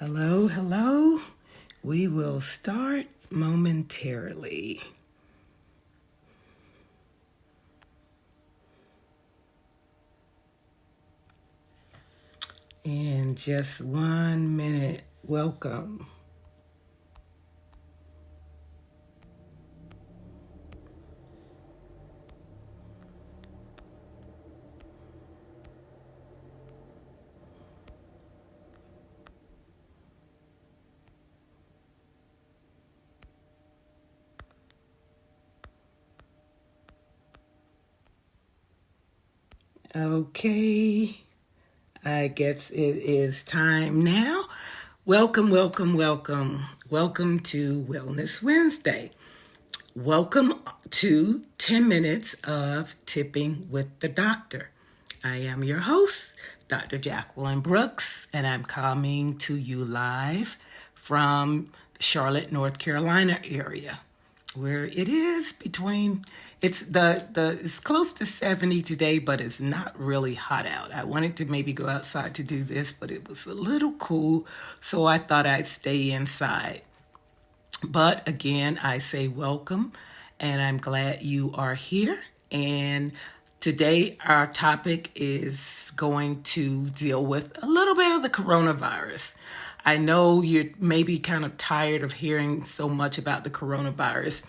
Hello, hello. We will start momentarily. In just 1 minute, welcome. Okay, I guess it is time now. Welcome, welcome, welcome. Welcome to Wellness Wednesday. Welcome to 10 minutes of Tipping with the Doctor. I am your host, Dr. Jacqueline Brooks, and I'm coming to you live from the Charlotte, North Carolina area, where it is it's close to 70 today, but it's not really hot out. I wanted to maybe go outside to do this, but it was a little cool, so I thought I'd stay inside. But again, I say welcome, and I'm glad you are here. And today, our topic is going to deal with a little bit of the coronavirus. I know you're maybe kind of tired of hearing so much about the coronavirus,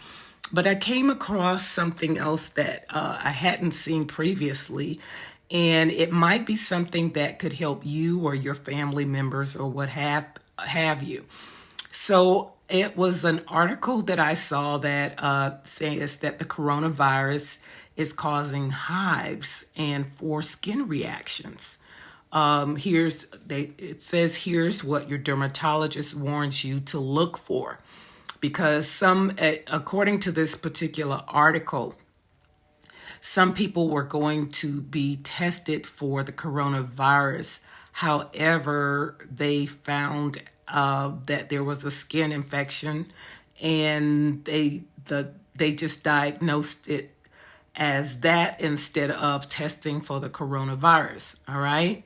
but I came across something else that I hadn't seen previously, and it might be something that could help you or your family members or what have you. So it was an article that I saw that says that the coronavirus is causing hives and for skin reactions. It says here's what your dermatologist warns you to look for, because according to this particular article, some people were going to be tested for the coronavirus. However, they found that there was a skin infection, and they just diagnosed it as that instead of testing for the coronavirus. All right.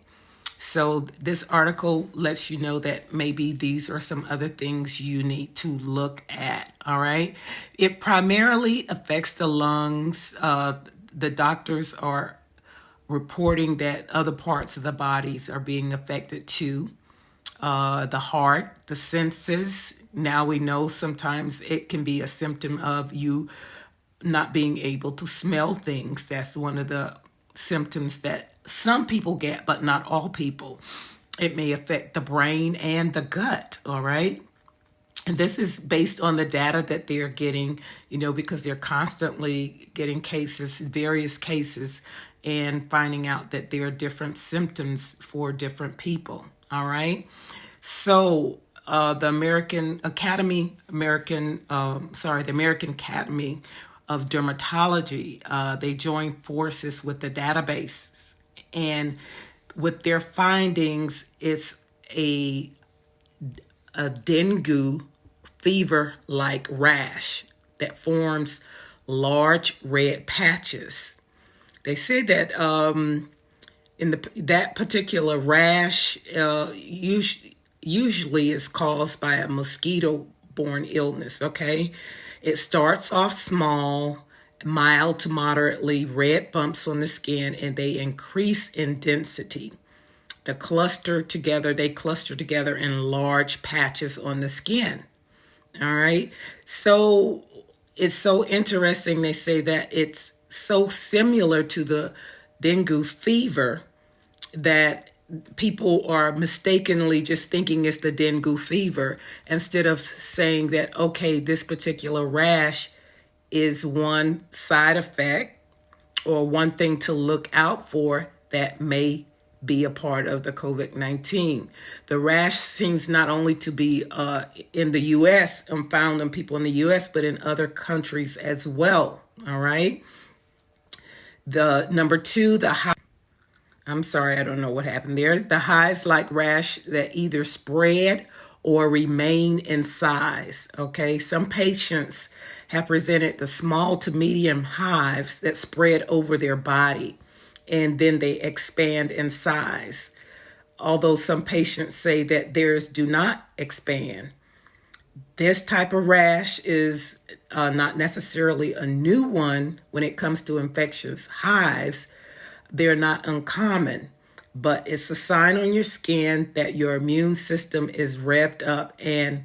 So this article lets you know that maybe these are some other things you need to look at. All right. It primarily affects the lungs. The doctors are reporting that other parts of the bodies are being affected too. The heart, the senses. Now we know sometimes it can be a symptom of you not being able to smell things. That's one of the symptoms that some people get, but not all people. It may affect the brain and the gut, all right? And this is based on the data that they're getting, because they're constantly getting various cases, and finding out that there are different symptoms for different people, all right? So the American Academy of Dermatology, they joined forces with the database, and with their findings, it's a dengue fever-like rash that forms large red patches. They say that that particular rash usually is caused by a mosquito-borne illness. Okay, it starts off small, mild to moderately red bumps on the skin, and they increase in density. They cluster together in large patches on the skin. All right. So it's so interesting. They say that it's so similar to the dengue fever that people are mistakenly just thinking it's the dengue fever, instead of saying that, okay, this particular rash is one side effect or one thing to look out for that may be a part of the COVID-19. The rash seems not only to be in the U.S., found in people in the U.S., but in other countries as well. All right. The number two, I'm sorry, I don't know what happened there. The hives-like rash that either spread or remain in size. Okay, some patients have presented the small to medium hives that spread over their body, and then they expand in size. although some patients say that theirs do not expand. This type of rash is not necessarily a new one when it comes to infectious hives. They're not uncommon, but it's a sign on your skin that your immune system is revved up, and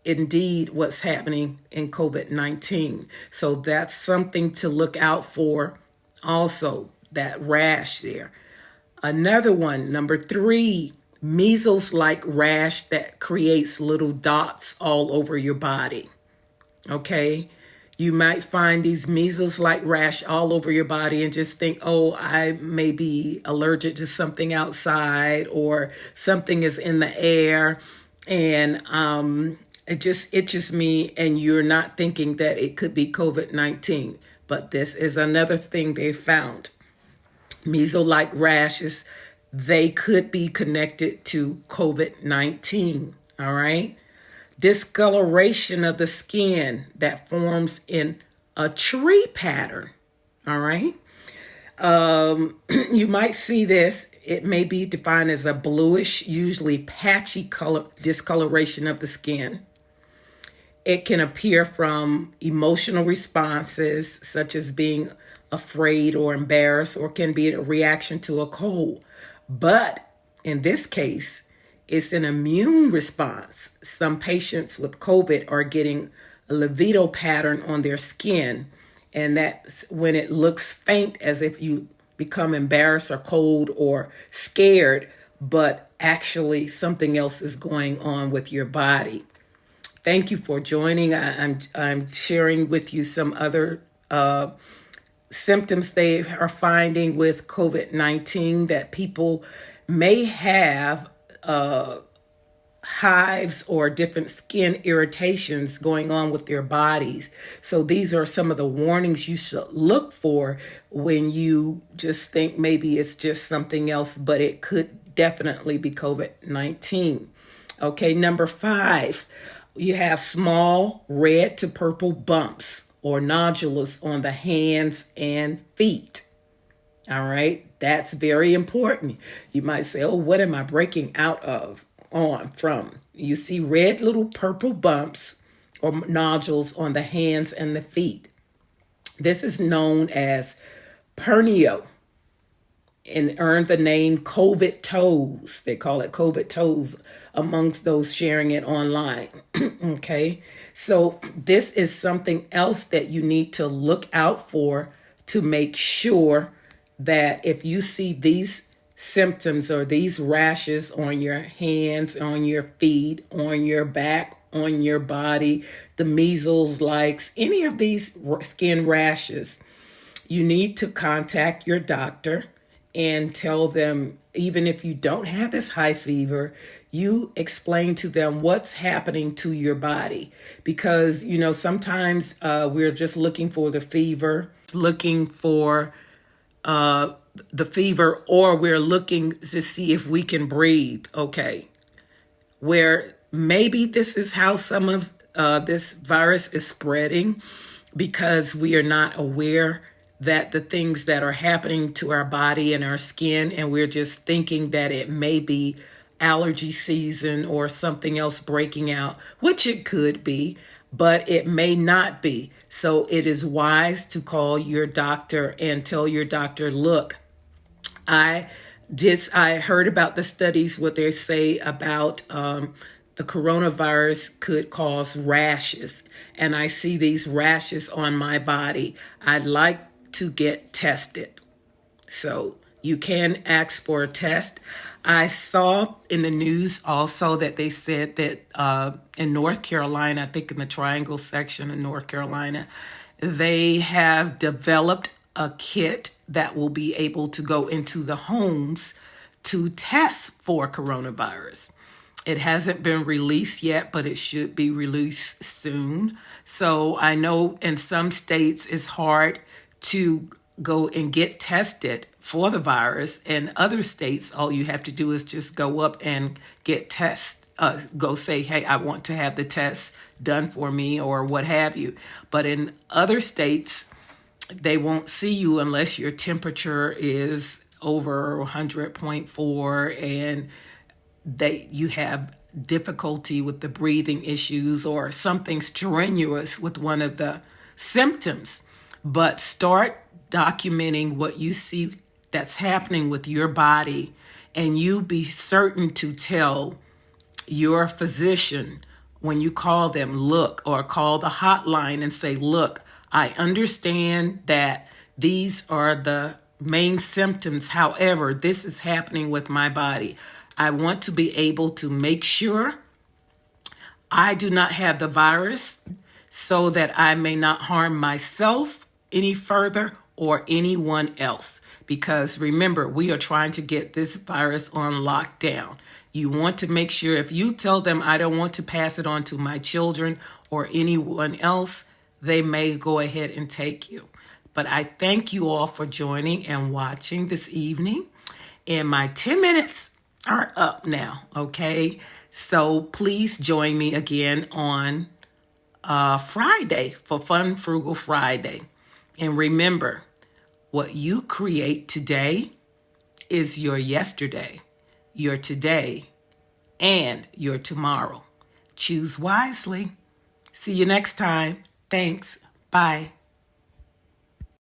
indeed what's happening in COVID-19. So that's something to look out for also, that rash there. Another one, number 3, measles-like rash that creates little dots all over your body. Okay? You might find these measles-like rash all over your body and just think, oh, I may be allergic to something outside, or something is in the air, and it just itches me, and you're not thinking that it could be COVID-19. But this is another thing they found. Measles-like rashes, they could be connected to COVID-19, all right? Discoloration of the skin that forms in a tree pattern, all right? You might see this. It may be defined as a bluish, usually patchy color discoloration of the skin. It can appear from emotional responses, such as being afraid or embarrassed, or can be a reaction to a cold. But in this case, it's an immune response. Some patients with COVID are getting a livedo pattern on their skin, and that's when it looks faint, as if you become embarrassed or cold or scared, but actually something else is going on with your body. Thank you for joining. I'm sharing with you some other symptoms they are finding with COVID-19, that people may have hives or different skin irritations going on with their bodies. So these are some of the warnings you should look for when you just think maybe it's just something else, but it could definitely be COVID-19. Okay, number 5, you have small red to purple bumps or nodules on the hands and feet. All right, that's very important. You might say, oh, what am I breaking out from? You see red little purple bumps or nodules on the hands and the feet. This is known as pernio and earned the name COVID toes. They call it COVID toes amongst those sharing it online. Okay, so this is something else that you need to look out for to make sure that if you see these symptoms or these rashes on your hands, on your feet, on your back, on your body, the measles, likes, any of these skin rashes, you need to contact your doctor and tell them, even if you don't have this high fever, you explain to them what's happening to your body. Because, sometimes we're just looking for the fever, or we're looking to see if we can breathe. Okay. Where maybe this is how some of this virus is spreading, because we are not aware that the things that are happening to our body and our skin, and we're just thinking that it may be allergy season or something else breaking out, which it could be, but it may not be. So it is wise to call your doctor and tell your doctor, look, I heard about the studies, what they say about the coronavirus could cause rashes, and I see these rashes on my body. I'd like to get tested. So you can ask for a test. I saw in the news also that they said that in North Carolina, I think in the Triangle section in North Carolina, they have developed a kit that will be able to go into the homes to test for coronavirus. It hasn't been released yet, but it should be released soon. So I know in some states it's hard to go and get tested for the virus. In other states, all you have to do is just go up and get tests. Go say, hey, I want to have the test done for me, or what have you. But in other states, they won't see you unless your temperature is over 100.4 and you have difficulty with the breathing issues or something strenuous with one of the symptoms. But start documenting what you see that's happening with your body, and you be certain to tell your physician when you call them, look, or call the hotline and say, look, I understand that these are the main symptoms. However, this is happening with my body. I want to be able to make sure I do not have the virus so that I may not harm myself any further or anyone else. Because remember, we are trying to get this virus on lockdown. You want to make sure if you tell them, I don't want to pass it on to my children or anyone else, they may go ahead and take you. But I thank you all for joining and watching this evening. And my 10 minutes are up now, okay? So please join me again on Friday for Fun Frugal Friday. And remember, what you create today is your yesterday, your today, and your tomorrow. Choose wisely. See you next time. Thanks. Bye.